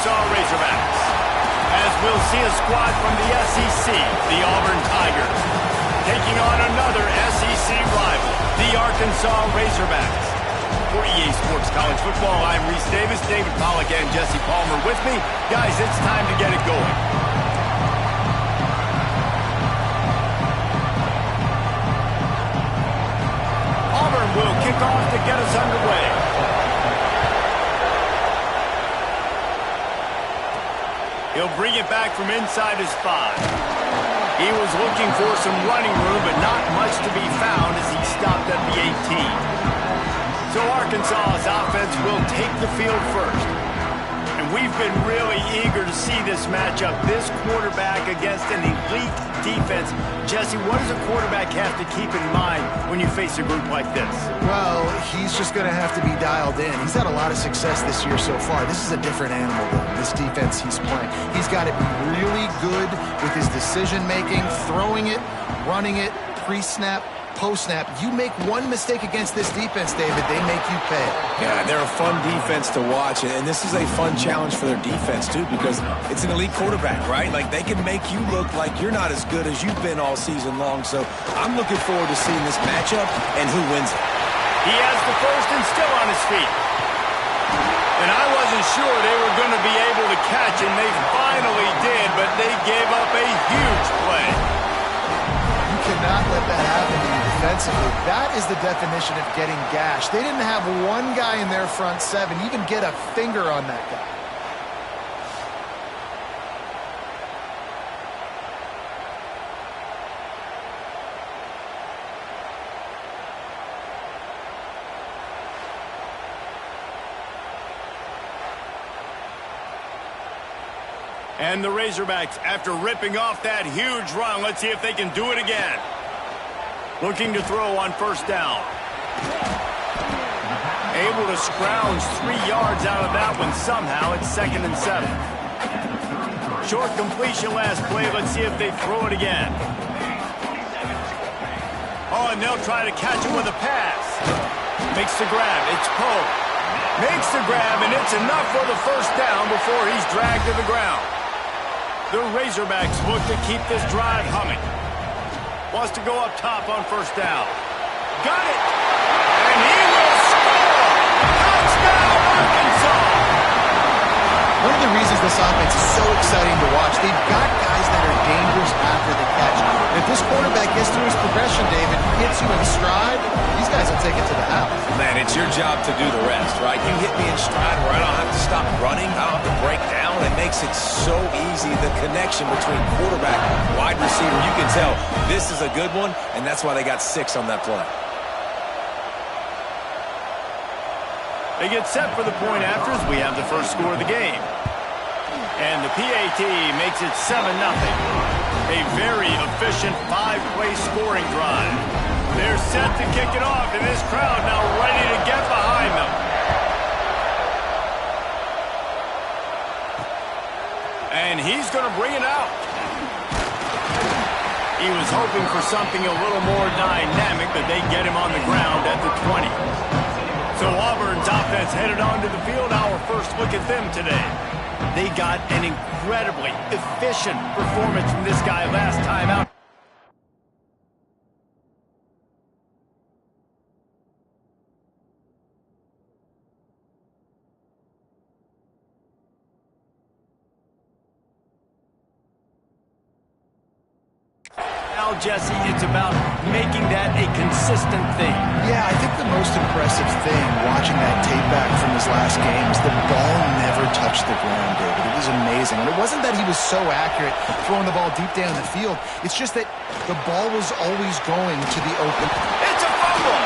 Arkansas Razorbacks. As we'll see a squad from the SEC, the Auburn Tigers, taking on another SEC rival, the Arkansas Razorbacks. For EA Sports College Football, I'm Reese Davis, David Pollack, and Jesse Palmer with me. Guys, it's time to get it going. Auburn will kick off to get us underway. He'll bring it back from inside his 5. He was looking for some running room, but not much to be found as he stopped at the 18. So Arkansas's offense will take the field first. And we've been really eager to see this matchup, this quarterback against an elite defense. Jesse, what does a quarterback have to keep in mind when you face a group like this? Well, he's just going to have to be dialed in. He's had a lot of success this year so far. This is a different animal, though, this defense he's playing. He's got to be really good with his decision-making, throwing it, running it, pre-snap, post-snap. You make one mistake against this defense, David, they make you pay. Yeah, they're a fun defense to watch, and this is a fun challenge for their defense, too, because it's an elite quarterback, right? Like, they can make you look like you're not as good as you've been all season long, so I'm looking forward to seeing this matchup and who wins it. He has the first and still on his feet. And I wasn't sure they were going to be able to catch, and they finally did, but they gave up a huge play. You cannot let that happen to you defensively. That is the definition of getting gashed. They didn't have one guy in their front 7 even get a finger on that guy. And the Razorbacks, after ripping off that huge run, let's see if they can do it again. Looking to throw on first down. Able to scrounge 3 yards out of that one somehow. It's 2nd and 7. Short completion last play. Let's see if they throw it again. Oh, and they'll try to catch him with a pass. Makes the grab. It's Poe. Makes the grab, and it's enough for the first down before he's dragged to the ground. The Razorbacks look to keep this drive humming. Wants to go up top on first down. Got it! And he will score! Touchdown, Arkansas! One of the reasons this offense is so exciting to watch, they've got guys that are dangerous after the catch. If this quarterback gets through his progression, David, hits you in stride, these guys will take it to the house. Man, it's your job to do the rest, right? You hit me in stride where I don't have to stop running, I don't have to break down. It makes it so easy, the connection between quarterback and wide receiver. You can tell this is a good one, and that's why they got 6 on that play. They get set for the point after as we have the first score of the game. And the PAT makes it 7-0. A very efficient 5-play scoring drive. They're set to kick it off, and this crowd now ready to get behind them. And he's going to bring it out. He was hoping for something a little more dynamic, but they get him on the ground at the 20. So Auburn's offense headed onto the field. Our first look at them today. They got an incredibly efficient performance from this guy last time out. Now, Jesse, it's about making that a consistent thing. Yeah, I think the most impressive thing watching that tape back from his last game is the ball never touched the ground, David. It was amazing. And it wasn't that he was so accurate throwing the ball deep down the field. It's just that the ball was always going to the open. It's a fumble!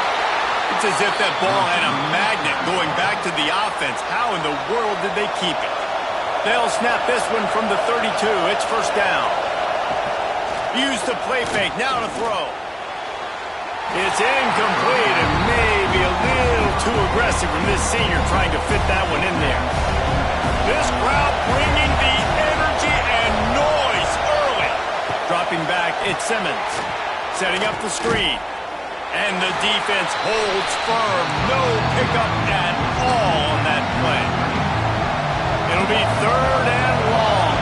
It's as if that ball had a magnet going back to the offense. How in the world did they keep it? They'll snap this one from the 32. It's first down. Use the play fake, now to throw. It's incomplete and maybe a little too aggressive from this senior trying to fit that one in there. This crowd bringing the energy and noise early. Dropping back, it's Simmons. Setting up the screen. And the defense holds firm. No pickup at all on that play. It'll It'll be 3rd and long.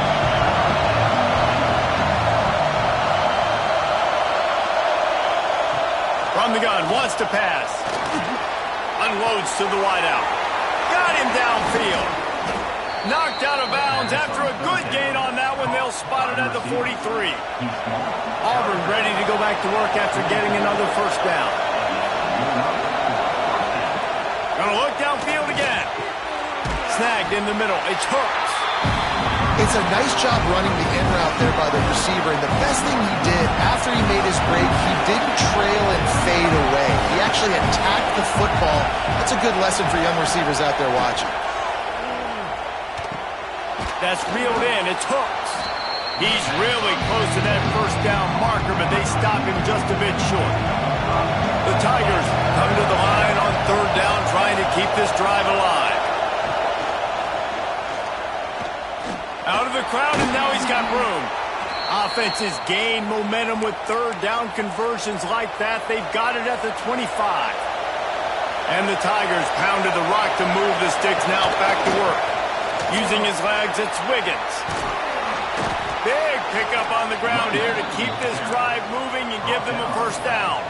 From the gun, wants to pass. Unloads to the wideout. Got him downfield. Knocked out of bounds after a good gain on that one. They'll spot it at the 43. Auburn ready to go back to work after getting another first down. Gonna look downfield again. Snagged in the middle. It's hooked. It's a nice job running the in route there by the receiver, and the best thing he did after he made his break, he didn't trail and fade away. He actually attacked the football. That's a good lesson for young receivers out there watching. That's reeled in. It's hooked. He's really close to that first down marker, but they stop him just a bit short. The Tigers come to the line on 3rd down, trying to keep this drive alive. Out of the crowd, and now he's got room. Offenses gain momentum with 3rd down conversions like that. They've got it at the 25. And the Tigers pounded the rock to move the sticks. Now back to work. Using his legs, it's Wiggins. Big pickup on the ground here to keep this drive moving and give them a first down.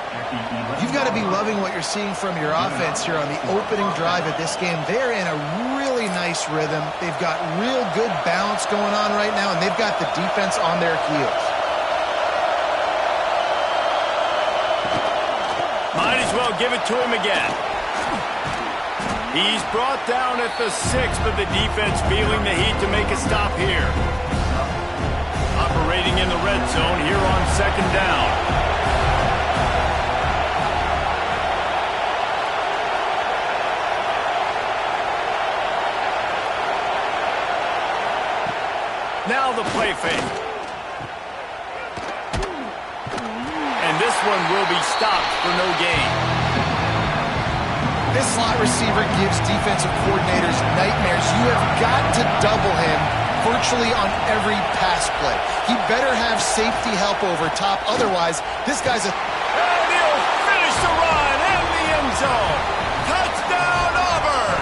You've got to be loving what you're seeing from your offense here on the opening drive of this game. They're in a really nice rhythm. They've got real good balance going on right now, and they've got the defense on their heels. Might as well give it to him again. He's brought down at the 6, but the defense feeling the heat to make a stop here. Operating in the red zone here on 2nd down. Now the play fake. And this one will be stopped for no gain. This slot receiver gives defensive coordinators nightmares. You have got to double him virtually on every pass play. He better have safety help over top. Otherwise, this guy's a... And he'll finish the run in the end zone. Touchdown, Auburn!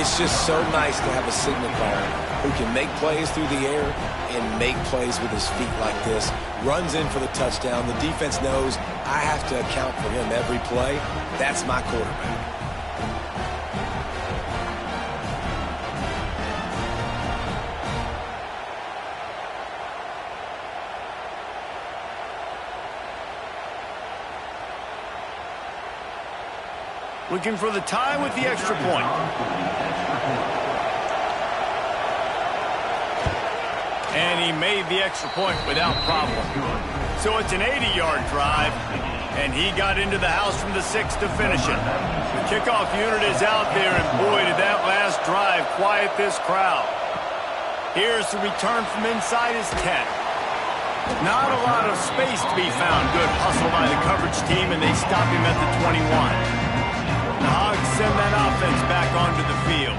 It's just so nice to have a signifier who can make plays through the air and make plays with his feet like this. Runs in for the touchdown. The defense knows I have to account for him every play. That's my quarterback. Looking for the tie with the extra point. And he made the extra point without problem. So it's an 80-yard drive, and he got into the house from the 6 to finish it. The kickoff unit is out there, and boy, did that last drive quiet this crowd. Here's the return from inside his 10. Not a lot of space to be found. Good hustle by the coverage team, and they stop him at the 21. The Hogs send that offense back onto the field.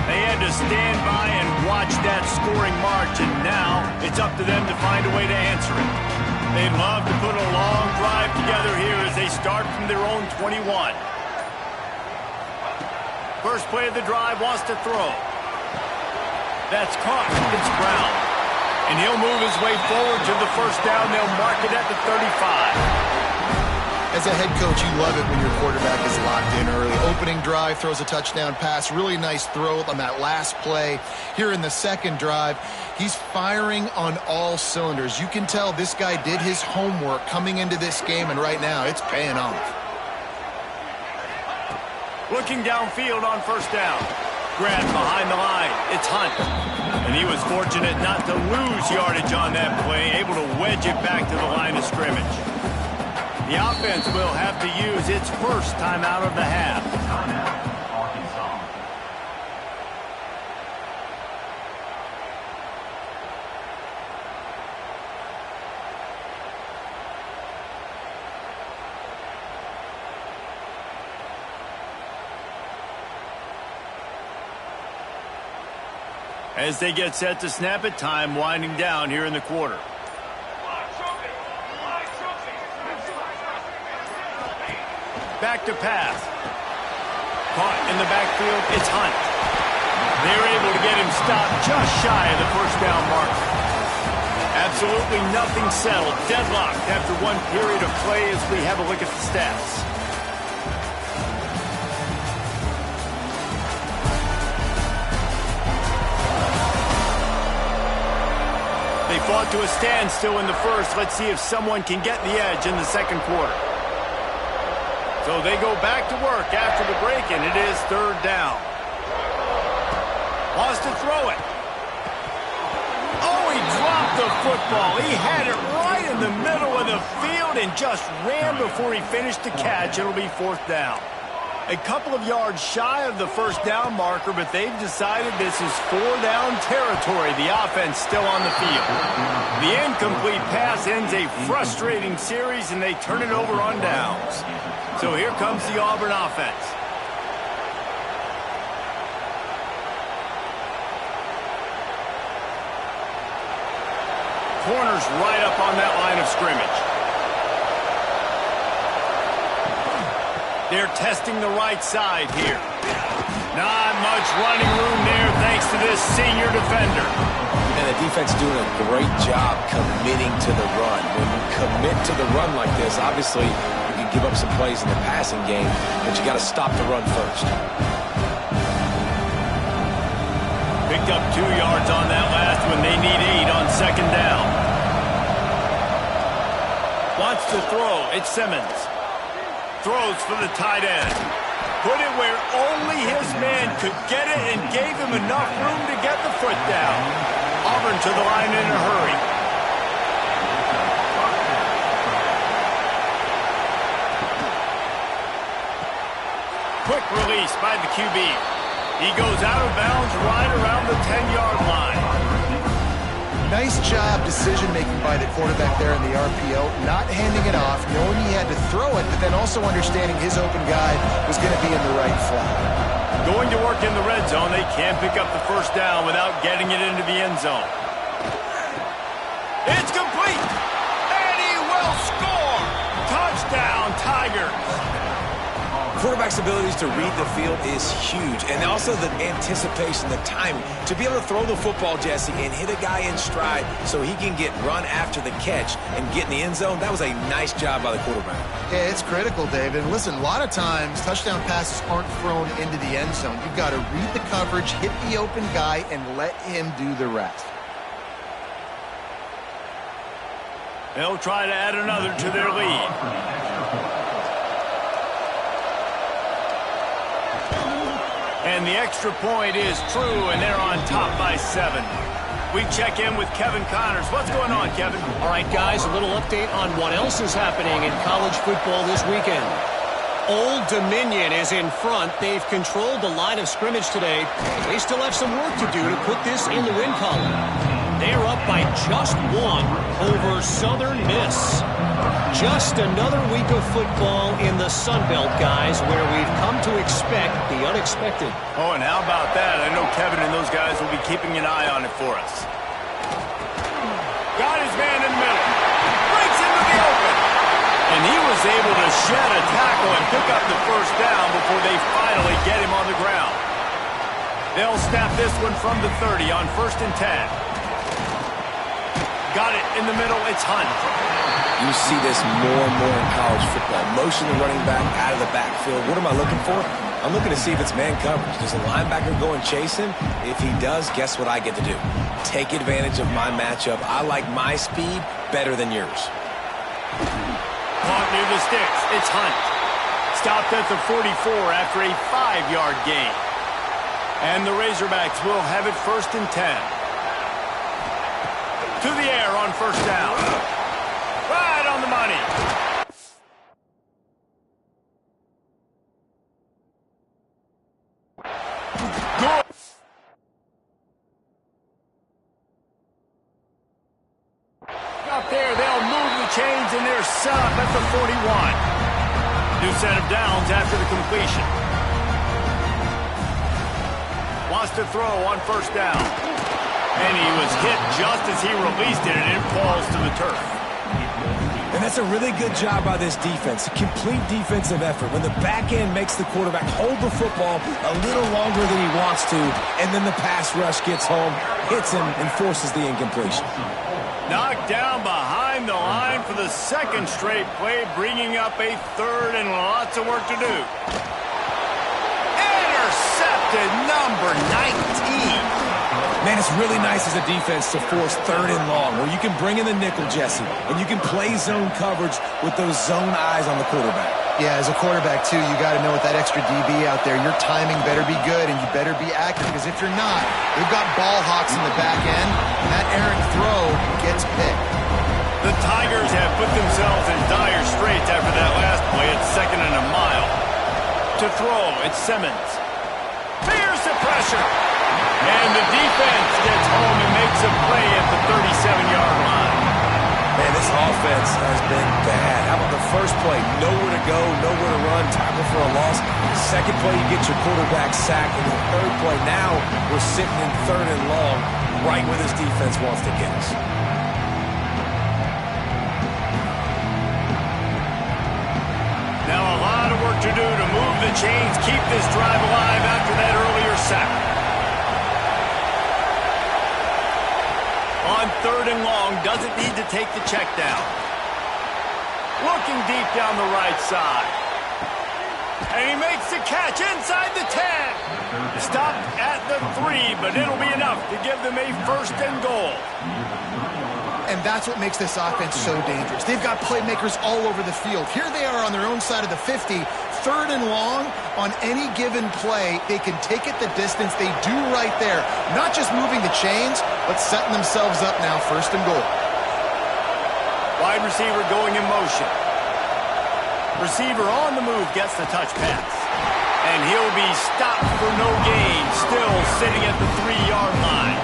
They had to stand by and watch that scoring march, and now it's up to them to find a way to answer it. They'd love to put a long drive together here as they start from their own 21. First play of the drive, wants to throw. That's caught. It's Brown. And he'll move his way forward to the first down. They'll mark it at the 35. As a head coach, you love it when your quarterback is locked in early. Opening drive, throws a touchdown pass. Really nice throw on that last play. Here in the second drive, he's firing on all cylinders. You can tell this guy did his homework coming into this game, and right now it's paying off. Looking downfield on first down. Grab behind the line. It's Hunt. And he was fortunate not to lose yardage on that play, able to wedge it back to the line of scrimmage. The offense will have to use its first timeout of the half. As they get set to snap it, time winding down here in the quarter. Back to pass. Caught in the backfield, it's Hunt. There to get him stopped just shy of the first down mark. Absolutely nothing settled. Deadlocked after one period of play as we have a look at the stats. They fought to a standstill in the first. Let's see if someone can get the edge in the second quarter. So they go back to work after the break, and it is third down. Wants to throw it. Oh, he dropped the football. He had it right in the middle of the field and just ran before he finished the catch. It'll be fourth down. A couple of yards shy of the first down marker, but they've decided this is four-down territory. The offense still on the field. The incomplete pass ends a frustrating series, and they turn it over on downs. So here comes the Auburn offense. Corners right up on that line of scrimmage. They're testing the right side here. Not much running room there thanks to this senior defender. And the defense doing a great job committing to the run. When you commit to the run like this, obviously you can give up some plays in the passing game, but you got to stop the run first. Picked up 2 yards on that last one. They need 8 on second down. Wants to throw. It's Simmons. Throws for the tight end. Put it where only his man could get it and gave him enough room to get the foot down. Auburn to the line in a hurry. Quick release by the QB. He goes out of bounds right around the 10-yard line. Nice job decision-making by the quarterback there in the RPO, not handing it off, knowing he had to throw it, but then also understanding his open guy was going to be in the right flat. Going to work in the red zone. They can't pick up the first down without getting it into the end zone. It's complete, and he will score. Touchdown, Tigers. Quarterback's abilities to read the field is huge, and also the anticipation, the timing. To be able to throw the football, Jesse, and hit a guy in stride so he can get run after the catch and get in the end zone, that was a nice job by the quarterback. Yeah, it's critical, David. And listen, a lot of times touchdown passes aren't thrown into the end zone. You've got to read the coverage, hit the open guy, and let him do the rest. They'll try to add another to their lead. And the extra point is true, and they're on top by 7. We check in with Kevin Connors. What's going on, Kevin? All right, guys, a little update on what else is happening in college football this weekend. Old Dominion is in front. They've controlled the line of scrimmage today. They still have some work to do to put this in the win column. They're up by just 1 over Southern Miss. Just another week of football in the Sun Belt, guys, where we've come to expect the unexpected. Oh, and how about that? I know Kevin and those guys will be keeping an eye on it for us. Got his man in the middle. Breaks into the open. And he was able to shed a tackle and pick up the first down before they finally get him on the ground. They'll snap this one from the 30 on 1st and 10. Got it in the middle. It's Hunt. You see this more and more in college football. Motion the running back out of the backfield. What am I looking for? I'm looking to see if it's man coverage. Does the linebacker go and chase him? If he does, guess what I get to do? Take advantage of my matchup. I like my speed better than yours. Caught near the sticks. It's Hunt. Stopped at the 44 after a 5-yard gain. And the Razorbacks will have it 1st and 10. To the air on 1st down. Right on the money. Good. Up there, they'll move the chains, and they're set up at the 41. New set of downs after the completion. Wants to throw on 1st down. And he was hit just as he released it, and it falls to the turf. And that's a really good job by this defense. A complete defensive effort. When the back end makes the quarterback hold the football a little longer than he wants to, and then the pass rush gets home, hits him, and forces the incompletion. Knocked down behind the line for the second straight play, bringing up a third and lots of work to do. Intercepted, number 19. Man, it's really nice as a defense to force third and long, where you can bring in the nickel, Jesse, and you can play zone coverage with those zone eyes on the quarterback. Yeah, as a quarterback, too, you got to know with that extra DB out there, your timing better be good and you better be accurate, because if you're not, they've got ball hawks in the back end, and that errant throw gets picked. The Tigers have put themselves in dire straits after that last play at 2nd and a mile. To throw, it's Simmons. Fierce the pressure. And the defense gets home and makes a play at the 37-yard line. Man, this offense has been bad. How about the first play? Nowhere to go, nowhere to run, tackle for a loss. The second play, you get your quarterback sacked. And the third play, now we're sitting in 3rd and long, right where this defense wants to get us. Now a lot of work to do to move the chains, keep this drive alive after that earlier sack. On 3rd and long, doesn't need to take the check down. Looking deep down the right side. And he makes the catch inside the 10. Stopped at the 3, but it'll be enough to give them a 1st and goal. And that's what makes this offense so dangerous. They've got playmakers all over the field. Here they are on their own side of the 50, 3rd and long. On any given play, they can take it the distance. They do right there. Not just moving the chains, but setting themselves up now, 1st and goal. Wide receiver going in motion. Receiver on the move gets the touch pass. And he'll be stopped for no gain, still sitting at the 3-yard line.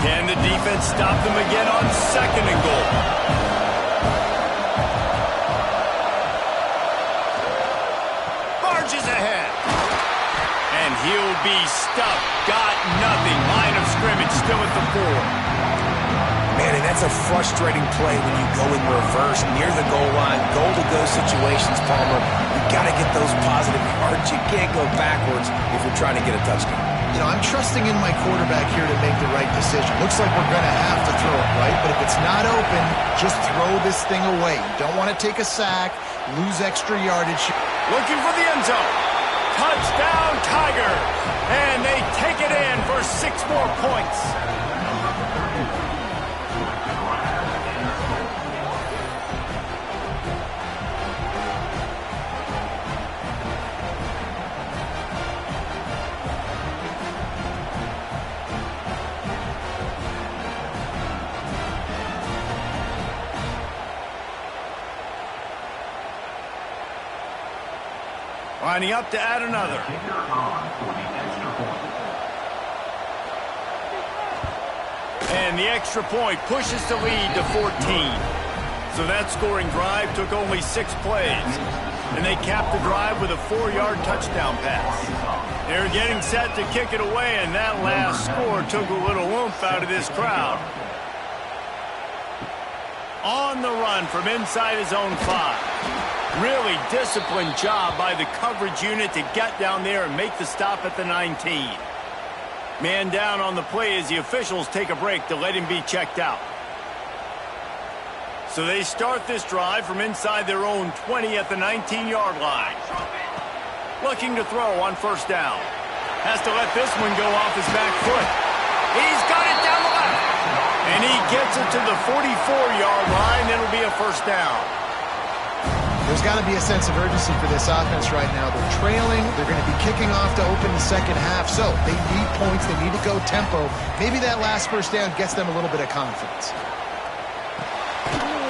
Can the defense stop them again on 2nd and goal? Marches ahead. And he'll be stuffed. Got nothing. Line of scrimmage still at the 4. Man, and that's a frustrating play when you go in reverse near the goal line. Goal-to-go situations, Palmer. You got to get those positive yards. You can't go backwards if you're trying to get a touchdown. You know, I'm trusting in my quarterback here to make the right decision. Looks like we're going to have to throw it, right? But if it's not open, just throw this thing away. You don't want to take a sack, lose extra yardage. Looking for the end zone. Touchdown, Tigers. And they take it in for 6 more points. Lining up to add another. And the extra point pushes the lead to 14. So that scoring drive took only 6 plays. And they capped the drive with a 4-yard touchdown pass. They're getting set to kick it away, and that last score took a little oomph out of this crowd. On the run from inside his own 5. Really disciplined job by the coverage unit to get down there and make the stop at the 19. Man down on the play as the officials take a break to let him be checked out. So they start this drive from inside their own 20 at the 19-yard line. Looking to throw on 1st down. Has to let this one go off his back foot. He's got it down the left. And he gets it to the 44-yard line. It'll be a 1st down. There's got to be a sense of urgency for this offense right now. They're trailing. They're going to be kicking off to open the 2nd half. So they need points. They need to go tempo. Maybe that last 1st down gets them a little bit of confidence.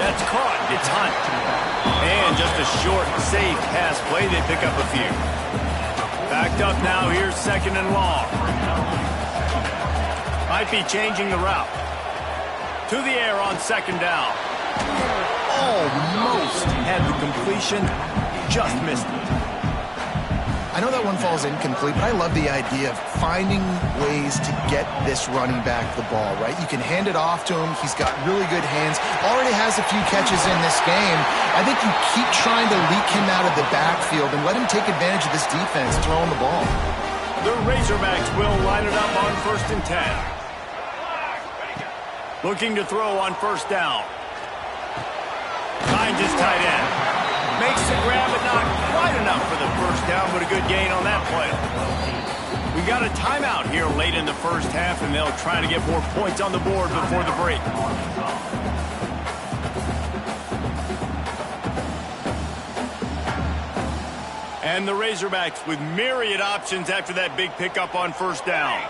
That's caught. It's Hunt. And just a short, safe pass play. They pick up a few. Backed up now. Here's 2nd and long. Might be changing the route. To the air on 2nd down. Almost had the completion, just missed it. I know that one falls incomplete, but I love the idea of finding ways to get this running back the ball, right? You can hand it off to him. He's got really good hands. Already has a few catches in this game. I think you keep trying to leak him out of the backfield and let him take advantage of this defense throwing the ball. The Razorbacks will line it up on 1st and 10. Looking to throw on 1st down. Finds his tight end. Makes the grab, but not quite enough for the 1st down, but a good gain on that play. We got a timeout here late in the 1st half, and they'll try to get more points on the board before the break. And the Razorbacks with myriad options after that big pickup on 1st down.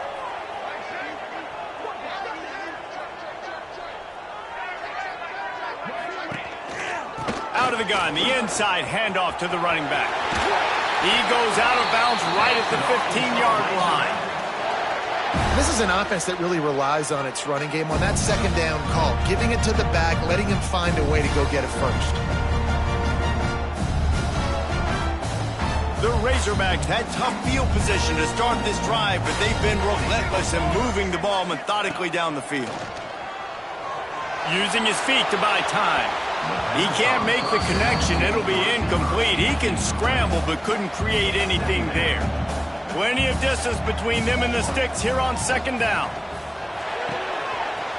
Out of the gun, the inside handoff to the running back. He goes out of bounds right at the 15-yard line. This is an offense that really relies on its running game on that 2nd down call, giving it to the back, letting him find a way to go get it first. The Razorbacks had tough field position to start this drive, but they've been relentless in moving the ball methodically down the field. Using his feet to buy time. He can't make the connection. It'll be incomplete. He can scramble, but couldn't create anything there. Plenty of distance between them and the sticks here on 2nd down.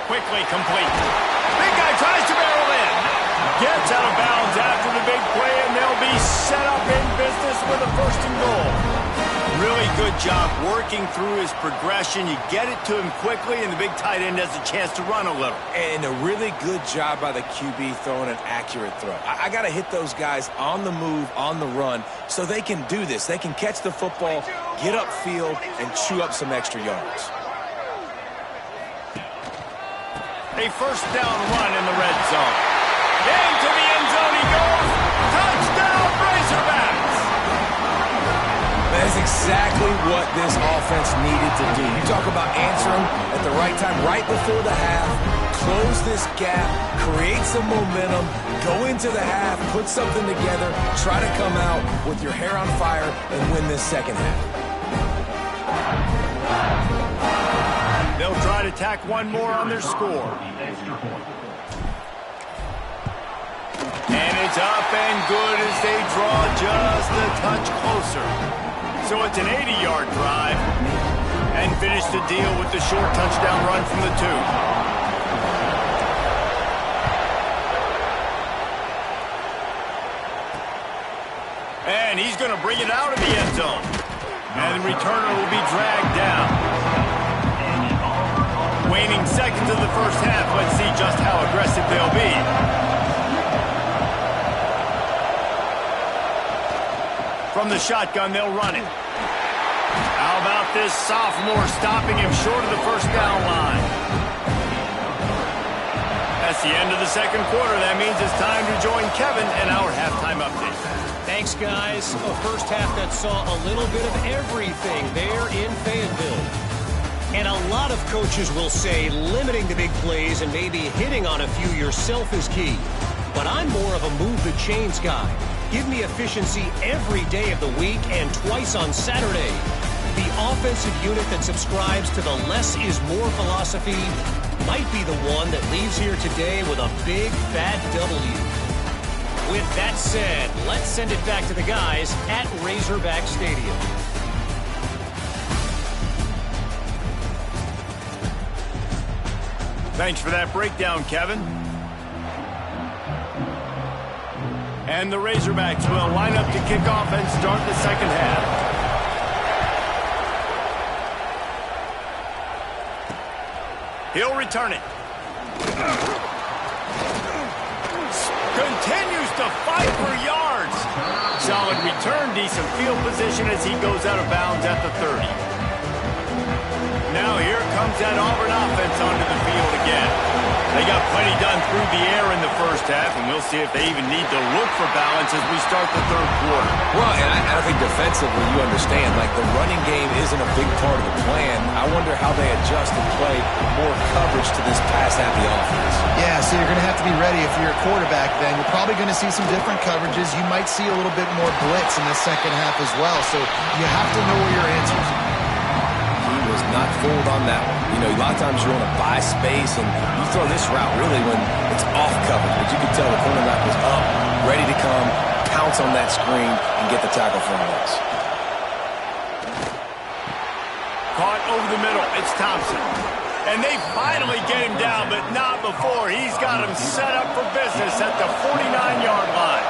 Quickly complete. Big guy tries to barrel in. Gets out of bounds after the big play, and they'll be set up in business with a 1st and goal. Really good job working through his progression. You get it to him quickly, and the big tight end has a chance to run a little. And a really good job by the QB throwing an accurate throw. I got to hit those guys on the move, on the run, so they can do this. They can catch the football, get upfield, and chew up some extra yards. A 1st down run in the red zone. Into the end zone he goes. Touchdown, Razorbacks! That is exactly what this offense needed to do. You talk about answering at the right time, right before the half, close this gap, create some momentum, go into the half, put something together, try to come out with your hair on fire and win this 2nd half. They'll try to tack one more on their score. And it's up and good as they draw just a touch closer. So it's an 80-yard drive. And finish the deal with the short touchdown run from the 2. And he's going to bring it out of the end zone. And the returner will be dragged down. Waning seconds of the 1st half. Let's see just how aggressive they'll be. From the shotgun, they'll run it. How about this sophomore stopping him short of the 1st down line? That's the end of the 2nd quarter. That means it's time to join Kevin in our halftime update. Thanks, guys. A 1st half that saw a little bit of everything there in Fayetteville. And a lot of coaches will say limiting the big plays and maybe hitting on a few yourself is key. But I'm more of a move the chains guy. Give me efficiency every day of the week and twice on Saturday. The offensive unit that subscribes to the less is more philosophy might be the one that leaves here today with a big, fat W. With that said, let's send it back to the guys at Razorback Stadium. Thanks for that breakdown, Kevin. And the Razorbacks will line up to kick off and start the 2nd half. He'll return it. Continues to fight for yards. Solid return, decent field position as he goes out of bounds at the 30. Now here comes that Auburn offense onto the field again. They got plenty done through the air in the 1st half, and we'll see if they even need to look for balance as we start the 3rd quarter. Well, and I think defensively, you understand, like the running game isn't a big part of the plan. I wonder how they adjust and play more coverage to this pass-happy offense. Yeah, so you're going to have to be ready if you're a quarterback then. You're probably going to see some different coverages. You might see a little bit more blitz in the 2nd half as well, so you have to know where your answers are. was not fooled on that one. You know, a lot of times you want to buy space, and you throw this route really when it's off coverage. But you can tell the cornerback was up, ready to come, pounce on that screen, and get the tackle for once. Caught over the middle. It's Thompson. And they finally get him down, but not before. He's got him set up for business at the 49-yard line.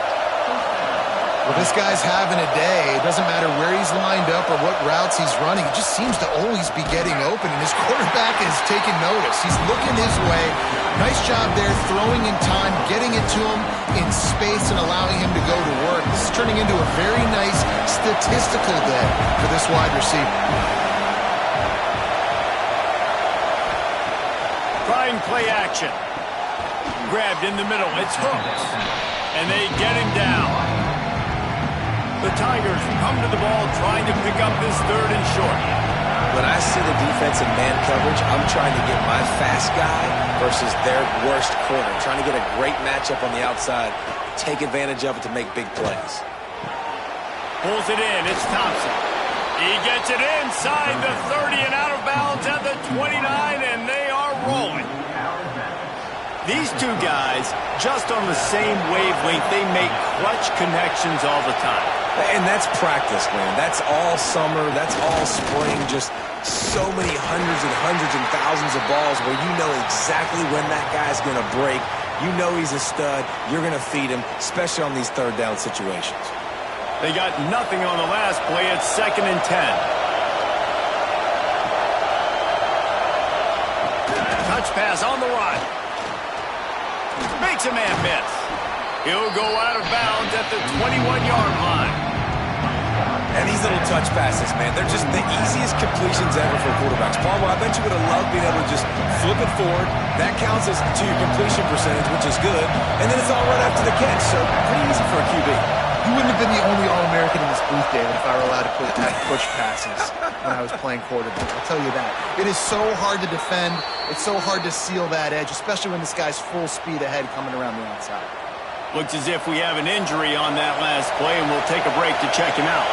Well, this guy's having a day. It doesn't matter where he's lined up or what routes he's running. He just seems to always be getting open, and his quarterback is taking notice. He's looking his way. Nice job there, throwing in time, getting it to him in space and allowing him to go to work. This is turning into a very nice statistical day for this wide receiver. Trying play action. Grabbed in the middle. It's hooked. And they get him down. The Tigers come to the ball trying to pick up this third and short. When I see the defense in man coverage, I'm trying to get my fast guy versus their worst corner. Trying to get a great matchup on the outside. Take advantage of it to make big plays. Pulls it in. It's Thompson. He gets it inside the 30 and out of bounds at the 29, and they are rolling. These two guys, just on the same wavelength, they make clutch connections all the time. And that's practice, man. That's all summer. That's all spring. Just so many hundreds and thousands of balls where you know exactly when that guy's going to break. You know he's a stud. You're going to feed him, especially on these third down situations. They got nothing on the last play. It's 2nd and 10. Touch pass on the run. Makes a man miss. He'll go out of bounds at the 21-yard line. And these little touch passes, man, they're just the easiest completions ever for quarterbacks. Palmer, I bet you would have loved being able to just flip it forward. That counts as to your completion percentage, which is good. And then it's all right after the catch, so pretty easy for a QB. You wouldn't have been the only All-American in this booth, David, if I were allowed to push passes when I was playing quarterback. I'll tell you that. It is so hard to defend. It's so hard to seal that edge, especially when this guy's full speed ahead coming around the outside. Looks as if we have an injury on that last play, and we'll take a break to check him out.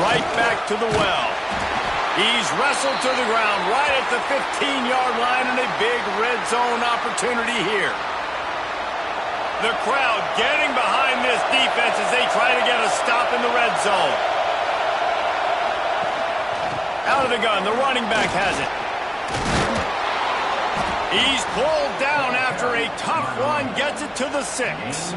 Right back to the well. He's wrestled to the ground right at the 15-yard line, and a big red zone opportunity here. The crowd getting behind this defense as they try to get a stop in the red zone. Out of the gun, the running back has it. He's pulled down after a tough run, gets it to the 6.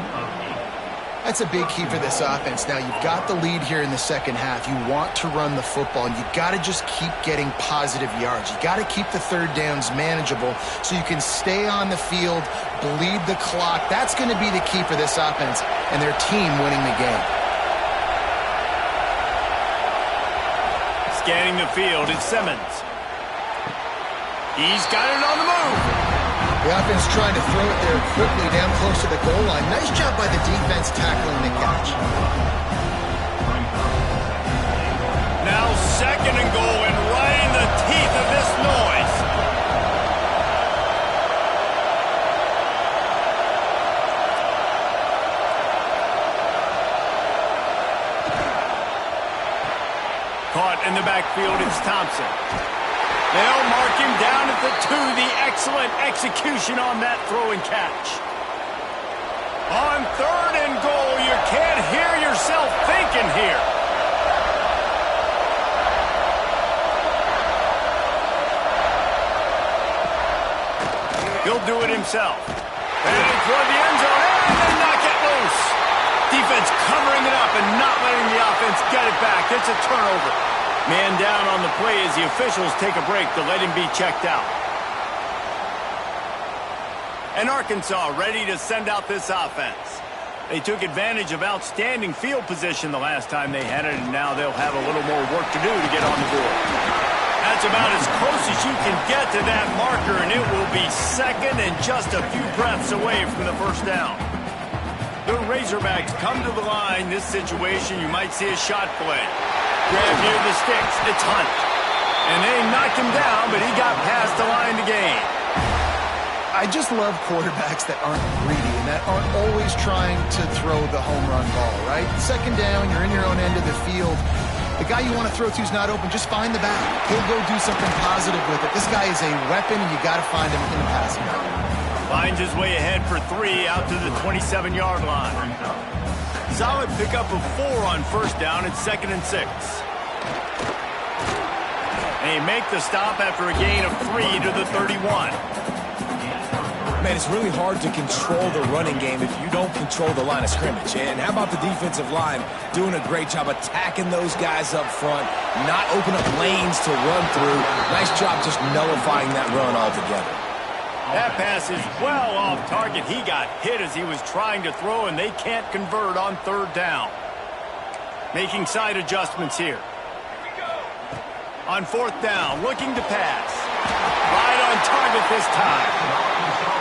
That's a big key for this offense. Now, you've got the lead here in the second half. You want to run the football, and you got to just keep getting positive yards. You got to keep the third downs manageable so you can stay on the field, bleed the clock. That's going to be the key for this offense and their team winning the game. Scanning the field, it's Simmons. He's got it on the move. The offense trying to throw it there quickly down close to the goal line. Nice job by the defense tackling the catch. Now 2nd and goal, and right in the teeth of this noise. Caught in the backfield, it's Thompson. They'll mark him down at the 2. The excellent execution on that throw and catch. On 3rd and goal, you can't hear yourself thinking here. He'll do it himself. And toward the end zone, and then knock it loose. Defense covering it up and not letting the offense get it back. It's a turnover. Man down on the play as the officials take a break to let him be checked out. And Arkansas ready to send out this offense. They took advantage of outstanding field position the last time they had it, and now they'll have a little more work to do to get on the board. That's about as close as you can get to that marker, and it will be 2nd and just a few breaths away from the first down. The Razorbacks come to the line. This situation, you might see a shot play. Grab near the sticks. It's Hunt. And they knocked him down, but he got past the line to gain. I just love quarterbacks that aren't greedy and that aren't always trying to throw the home run ball, right? 2nd down, you're in your own end of the field. The guy you want to throw to is not open. Just find the back. He'll go do something positive with it. This guy is a weapon, and you got to find him in the passing game. Finds his way ahead for 3 out to the 27-yard line. Solid pickup of 4 on first down. It's 2nd and 6. And he make the stop after a gain of 3 to the 31. Man, it's really hard to control the running game if you don't control the line of scrimmage. And how about the defensive line doing a great job attacking those guys up front, not open up lanes to run through. Nice job just nullifying that run altogether. That pass is well off target. He got hit as he was trying to throw, and they can't convert on 3rd down. Making side adjustments here. On 4th down, looking to pass. Right on target this time.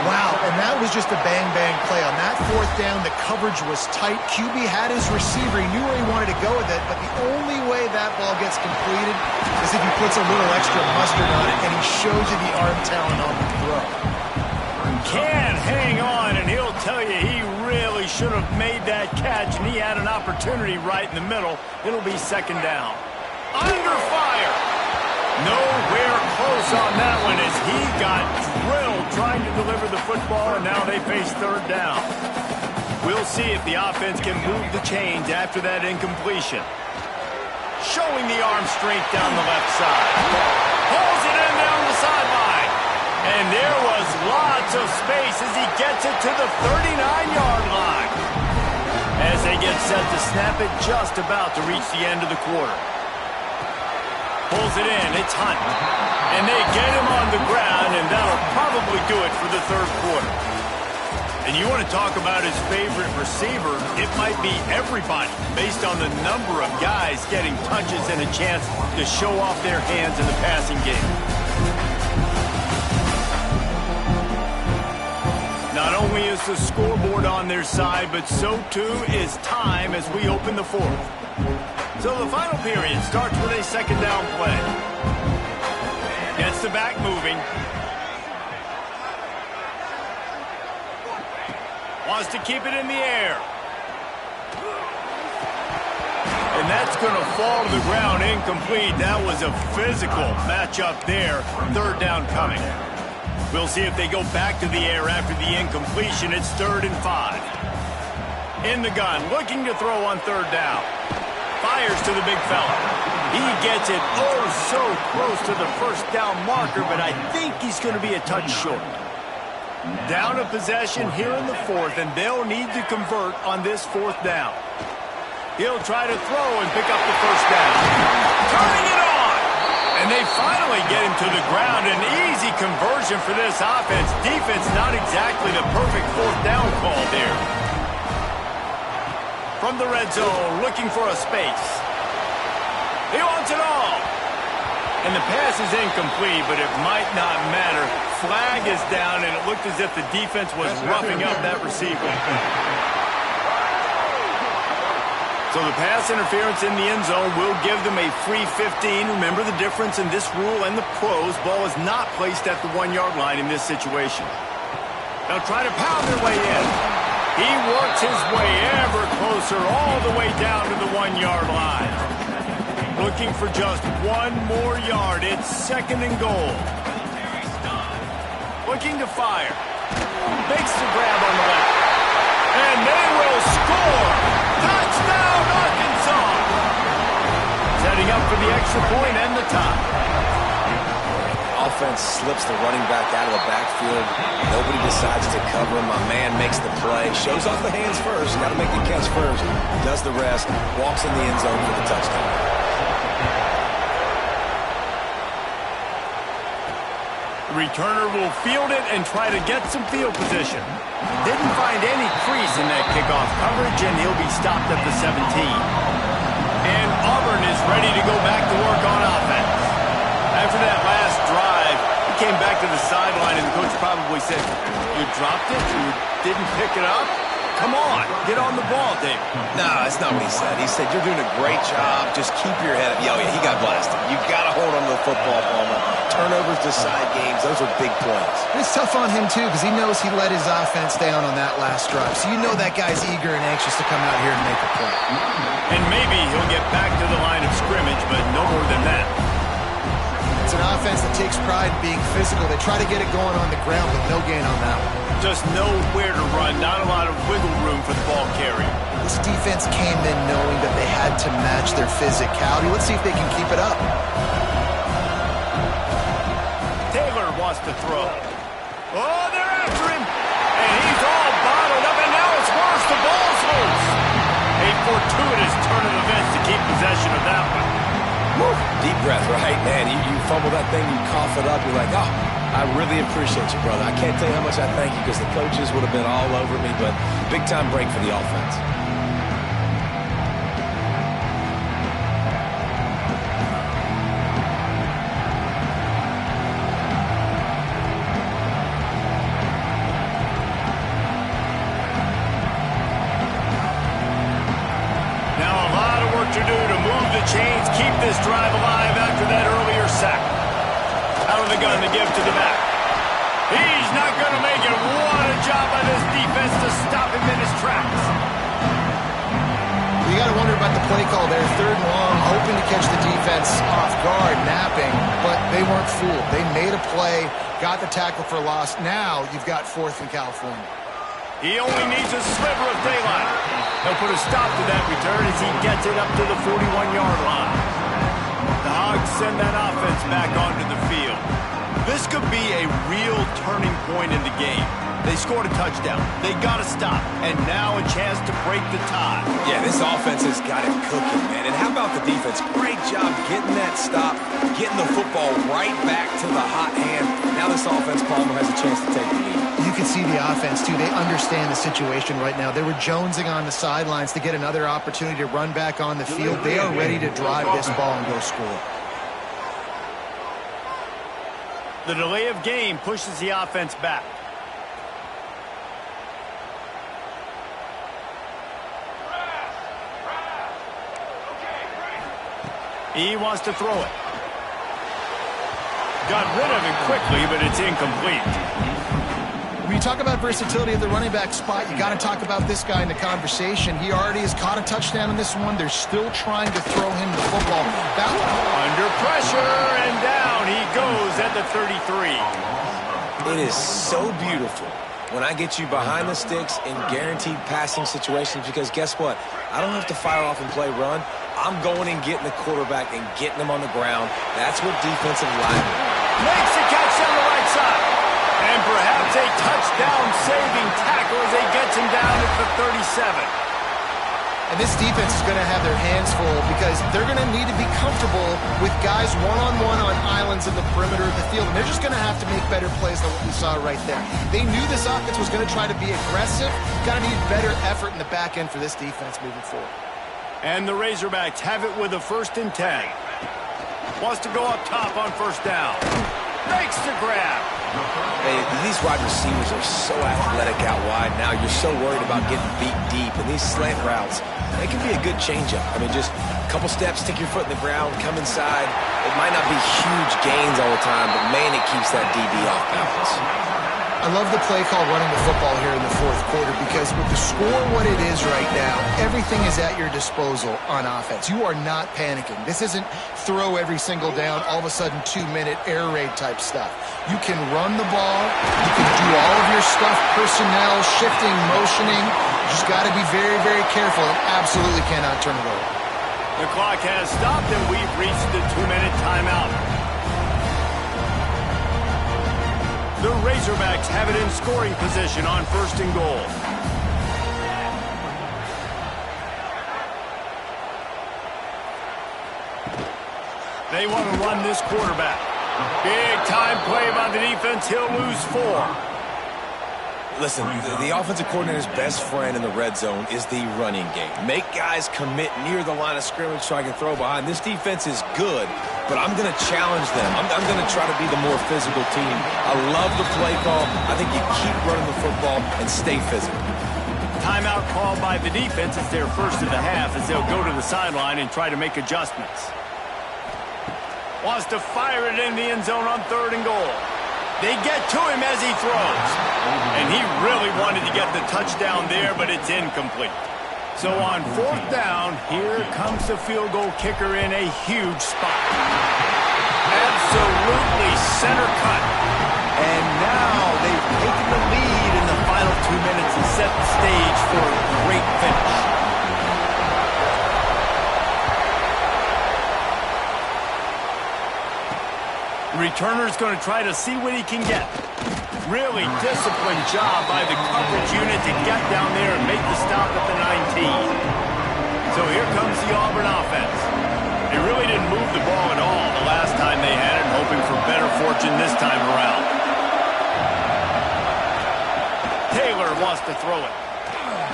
Wow, and that was just a bang-bang play. On that 4th down, the coverage was tight. QB had his receiver. He knew where he wanted to go with it, but the only way that ball gets completed is if he puts a little extra mustard on it, and he shows you the arm talent on the throw. Can't hang on, and he'll tell you he really should have made that catch, and he had an opportunity right in the middle. It'll be 2nd down. Under fire. Nowhere close on that one as he got drilled trying to deliver the football, and now they face 3rd down. We'll see if the offense can move the chains after that incompletion. Showing the arm strength down the left side. Pulls it in down the sideline. And there was lots of space as he gets it to the 39-yard line. As they get set to snap it, just about to reach the end of the quarter. Pulls it in, it's Hunt. And they get him on the ground, and that'll probably do it for the 3rd quarter. And you want to talk about his favorite receiver, it might be everybody, based on the number of guys getting touches and a chance to show off their hands in the passing game. Not only is the scoreboard on their side, but so too is time as we open the 4th. So the final period starts with a 2nd down play. Gets the back moving. Wants to keep it in the air. And that's going to fall to the ground incomplete. That was a physical matchup there. 3rd down coming. We'll see if they go back to the air after the incompletion. It's 3rd and 5. In the gun, looking to throw on 3rd down. Fires to the big fella. He gets it so close to the 1st down marker, but I think he's going to be a touch short. Down a possession here in the 4th, and they'll need to convert on this 4th down. He'll try to throw and pick up the 1st down. Turning it on! And they finally get him to the ground. An easy conversion for this offense. Defense not exactly the perfect 4th down call there. From the red zone, looking for a space. He wants it all. And the pass is incomplete, but it might not matter. Flag is down, and it looked as if the defense was roughing up that receiver. So the pass interference in the end zone will give them a free 15. Remember the difference in this rule and the pros. Ball is not placed at the 1-yard line in this situation. They'll try to pound their way in. He works his way ever closer all the way down to the 1-yard line. Looking for just 1 more yard. It's 2nd and goal. Looking to fire. Makes the grab on the left. And they will score. Touchdown, Arkansas. Setting up for the extra point and the tie. Offense slips the running back out of the backfield. Nobody decides to cover him. My man makes the play. Shows off the hands first. Got to make the catch first. Does the rest. Walks in the end zone for the touchdown. The returner will field it and try to get some field position. Didn't find any crease in that kickoff coverage, and he'll be stopped at the 17. And Auburn is ready to go back to work on offense. After that last drive, he came back to the sideline, and the coach probably said, "You dropped it? You didn't pick it up? Come on, get on the ball, David." No, that's not what he said. He said, "You're doing a great job. Just keep your head up." Yeah, he got blasted. You've got to hold on to the football, Palmer. Turnovers decide games. Those are big plays. It's tough on him, too, because he knows he let his offense down on that last drive. So you know that guy's eager and anxious to come out here and make a play. And maybe he'll get back to the line of scrimmage, but no more than that. It's an offense that takes pride in being physical. They try to get it going on the ground, but no gain on that one. Just nowhere to run, not a lot of wiggle room for the ball carrier. This defense came in knowing that they had to match their physicality. Let's see if they can keep it up. Taylor wants to throw. Oh, they're after him. And he's all bottled up, and now it's worse. The ball's loose. A fortuitous turn of events to keep possession of that one. Woo. Deep breath, right, man? You fumble that thing, you cough it up, you're like, oh, I really appreciate you, brother. I can't tell you how much I thank you because the coaches would have been all over me, but big-time break for the offense. To do to move the chains, keep this drive alive after that earlier sack. Out of the gun to give to the back. He's not going to make it. What a job by this defense to stop him in his tracks. You got to wonder about the play call there. 3rd and long, hoping to catch the defense off guard, napping, but they weren't fooled. They made a play, got the tackle for loss. Now you've got 4th in California. He only needs a sliver of daylight. He'll put a stop to that return as he gets it up to the 41-yard line. The Hogs send that offense back onto the field. This could be a real turning point in the game. They scored a touchdown. They got to stop. And now a chance to break the tie. Yeah, this offense has got it cooking, man. And how about the defense? Great job getting that stop, getting the football right back to the hot hand. Now this offense, Palmer, has a chance to take the lead. You can see the offense, too. They understand the situation right now. They were jonesing on the sidelines to get another opportunity to run back on the field. They are ready to drive this ball and go score. The delay of game pushes the offense back. He wants to throw it. Got rid of it quickly, but it's incomplete. When you talk about versatility at the running back spot, you got to talk about this guy in the conversation. He already has caught a touchdown in this one. They're still trying to throw him the football. Under pressure, and down he goes at the 33. It is so beautiful when I get you behind the sticks in guaranteed passing situations because guess what? I don't have to fire off and play run. I'm going and getting the quarterback and getting him on the ground. That's what defensive linemen. Makes the catch on the right side. And perhaps a touchdown-saving tackle as he gets him down at the 37. And this defense is going to have their hands full because they're going to need to be comfortable with guys one-on-one on islands in the perimeter of the field. And they're just going to have to make better plays than what we saw right there. They knew this offense was going to try to be aggressive. Got to need better effort in the back end for this defense moving forward. And the Razorbacks have it with a 1st and 10. Wants to go up top on 1st down. Makes the grab. Hey, these wide receivers are so athletic out wide now. You're so worried about getting beat deep. And these slant routes, they can be a good changeup. I mean, just a couple steps, stick your foot in the ground, come inside. It might not be huge gains all the time, but, man, it keeps that DB off balance. I love the play call running the football here in the 4th quarter because with the score what it is right now, everything is at your disposal on offense. You are not panicking. This isn't throw every single down, all of a sudden 2-minute air raid type stuff. You can run the ball. You can do all of your stuff, personnel, shifting, motioning. You just got to be very, very careful and absolutely cannot turn it over. The clock has stopped and we've reached the 2-minute timeout. The Razorbacks have it in scoring position on 1st and goal. They want to run this quarterback. Big time play by the defense. He'll lose 4. Listen, the offensive coordinator's best friend in the red zone is the running game. Make guys commit near the line of scrimmage so I can throw behind. This defense is good, but I'm going to challenge them. I'm going to try to be the more physical team. I love the play call. I think you keep running the football and stay physical. Timeout called by the defense. It's their 1st of the half as they'll go to the sideline and try to make adjustments. Wants to fire it in the end zone on 3rd and goal. They get to him as he throws. And he really wanted to get the touchdown there, but it's incomplete. So on 4th down, here comes the field goal kicker in a huge spot. Absolutely center cut. And now they've taken the lead in the final 2 minutes and set the stage for a great finish. The returner's going to try to see what he can get. Really disciplined job by the coverage unit to get down there and make the stop at the 19. So here comes the Auburn offense. They really didn't move the ball at all the last time they had it, hoping for better fortune this time around. Taylor wants to throw it.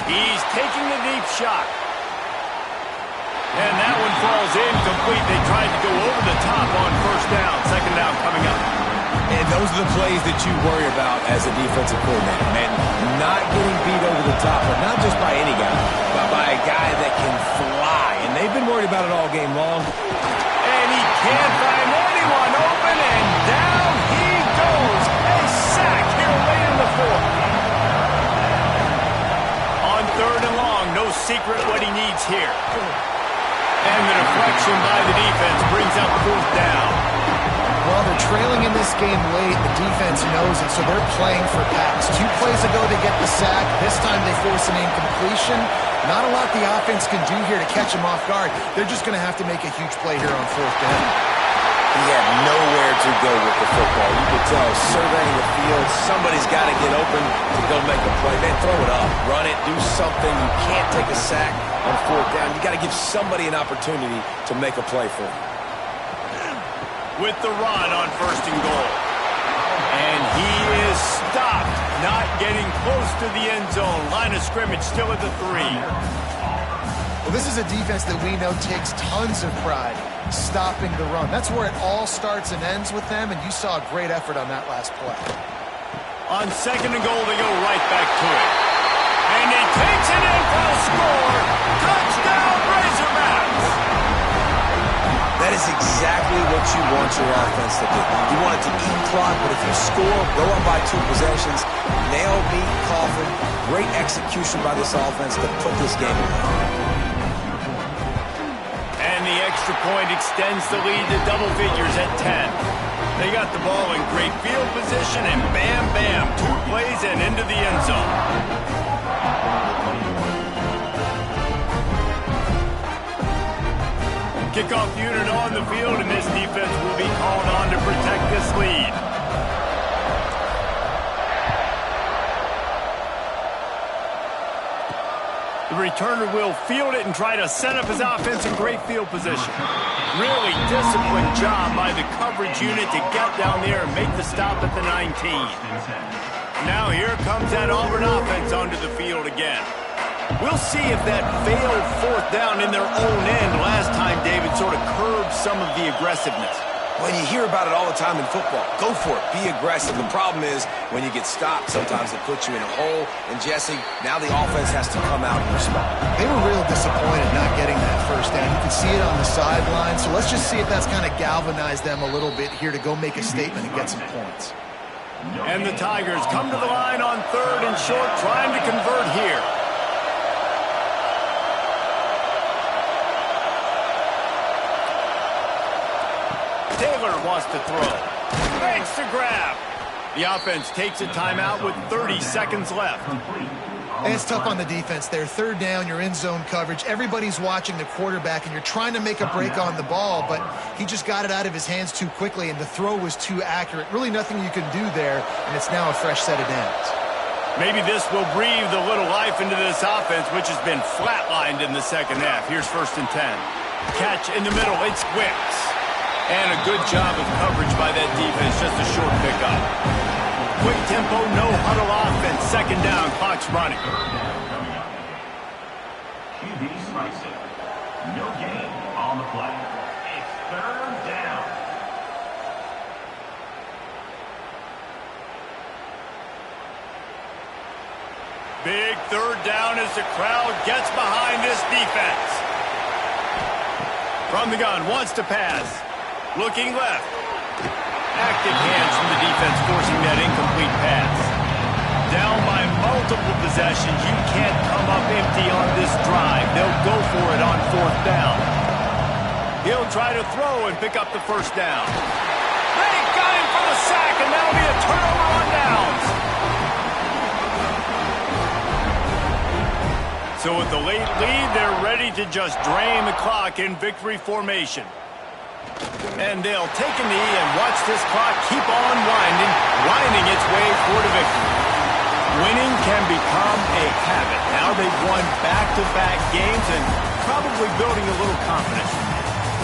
He's taking the deep shot. And that one falls incomplete. They tried to go over the top on 1st down. 2nd down coming up. And those are the plays that you worry about as a defensive coordinator, man. Not getting beat over the top, but not just by any guy, but by a guy that can fly. And they've been worried about it all game long. And he can't find anyone open, and down he goes. A sack here late in the 4th. On 3rd and long, no secret what he needs here. And the deflection by the defense brings up 4th down. Well, they're trailing in this game late. The defense knows it, so they're playing for pass. 2 plays ago, they get the sack. This time, they force an incompletion. Not a lot the offense can do here to catch him off guard. They're just going to have to make a huge play here on 4th down. He had nowhere to go with the football. You could tell, surveying the field, somebody's got to get open to go make a play. Man, throw it up, run it, do something. You can't take a sack on 4th down. You got to give somebody an opportunity to make a play for you. With the run on 1st and goal. And he is stopped, not getting close to the end zone. Line of scrimmage still at the 3. Well, this is a defense that we know takes tons of pride stopping the run. That's where it all starts and ends with them, and you saw a great effort on that last play. On 2nd and goal, they go right back to it. And he takes it in for the score. Touchdown, Razorbacks! That is exactly what you want your offense to do. You want it to eat clock, but if you score, go up by 2 possessions, nail, beat, coffin. Great execution by this offense to put this game away. And the extra point extends the lead to double figures at 10. They got the ball in great field position, and bam, bam, 2 plays and into the end zone. Kickoff unit on the field, and this defense will be called on to protect this lead. The returner will field it and try to set up his offense in great field position. Really disciplined job by the coverage unit to get down there and make the stop at the 19. Now here comes that Auburn offense onto the field again. We'll see if that failed 4th down in their own end last time, David, sort of curbed some of the aggressiveness. Well, you hear about it all the time in football. Go for it. Be aggressive. The problem is when you get stopped, sometimes it puts you in a hole. And, Jesse, now the offense has to come out and respond. They were real disappointed not getting that 1st down. You could see it on the sideline. So let's just see if that's kind of galvanized them a little bit here to go make a statement and get some points. And the Tigers come to the line on 3rd and short, trying to convert here. Taylor wants to throw. Makes the grab. The offense takes a timeout with 30 seconds left. And it's tough on the defense there. 3rd down, you're in zone coverage. Everybody's watching the quarterback, and you're trying to make a break on the ball, but he just got it out of his hands too quickly, and the throw was too accurate. Really nothing you can do there, and it's now a fresh set of downs. Maybe this will breathe a little life into this offense, which has been flatlined in the 2nd half. Here's 1st and 10. Catch in the middle. It's Wicks. And a good job of coverage by that defense, just a short pickup. Quick tempo, no huddle offense. 2nd down, clock's running. QB strikes it. No gain on the play. It's 3rd down. Big 3rd down as the crowd gets behind this defense. From the gun, wants to pass. Looking left. Active hands from the defense forcing that incomplete pass. Down by multiple possessions. You can't come up empty on this drive. They'll go for it on 4th down. He'll try to throw and pick up the first down. They got him for the sack, and that'll be a turnover on downs. So with the late lead, they're ready to just drain the clock in victory formation. And they'll take a knee and watch this clock keep on winding its way toward a victory. Winning can become a habit. Now they've won back-to-back games and probably building a little confidence.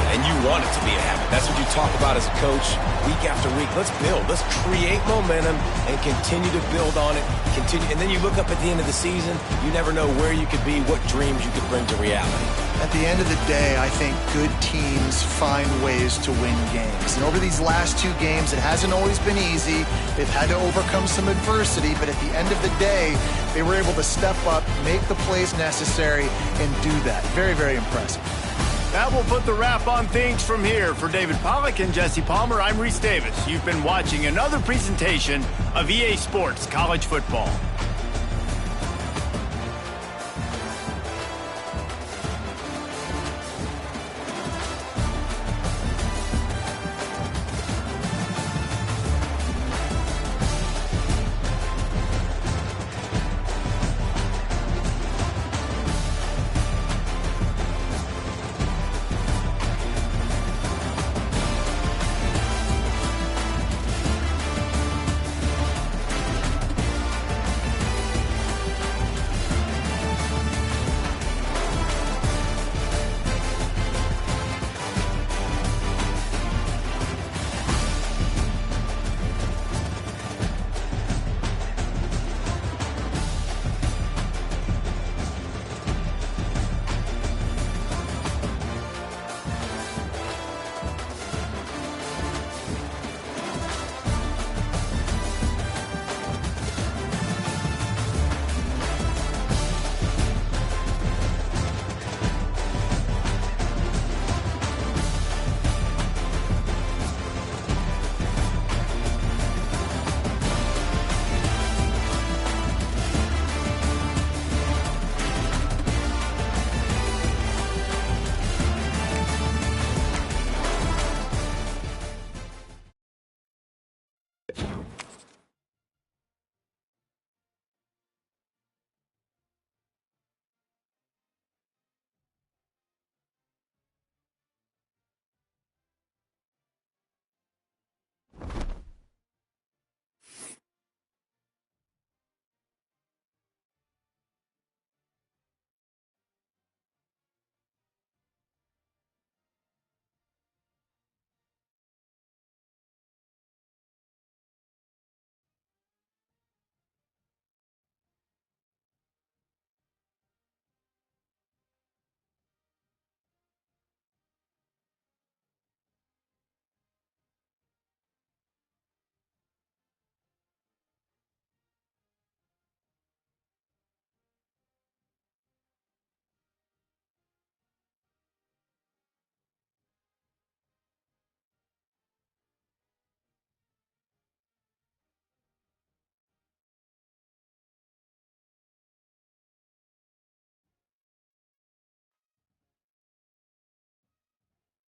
And you want it to be a habit. That's what you talk about as a coach week after week. Let's build. Let's create momentum and continue to build on it. And then you look up at the end of the season, you never know where you could be, what dreams you could bring to reality. At the end of the day, I think good teams find ways to win games. And over these last 2 games, it hasn't always been easy. They've had to overcome some adversity, but at the end of the day, they were able to step up, make the plays necessary, and do that. Very, very impressive. That will put the wrap on things from here. For David Pollack and Jesse Palmer, I'm Reese Davis. You've been watching another presentation of EA Sports College Football.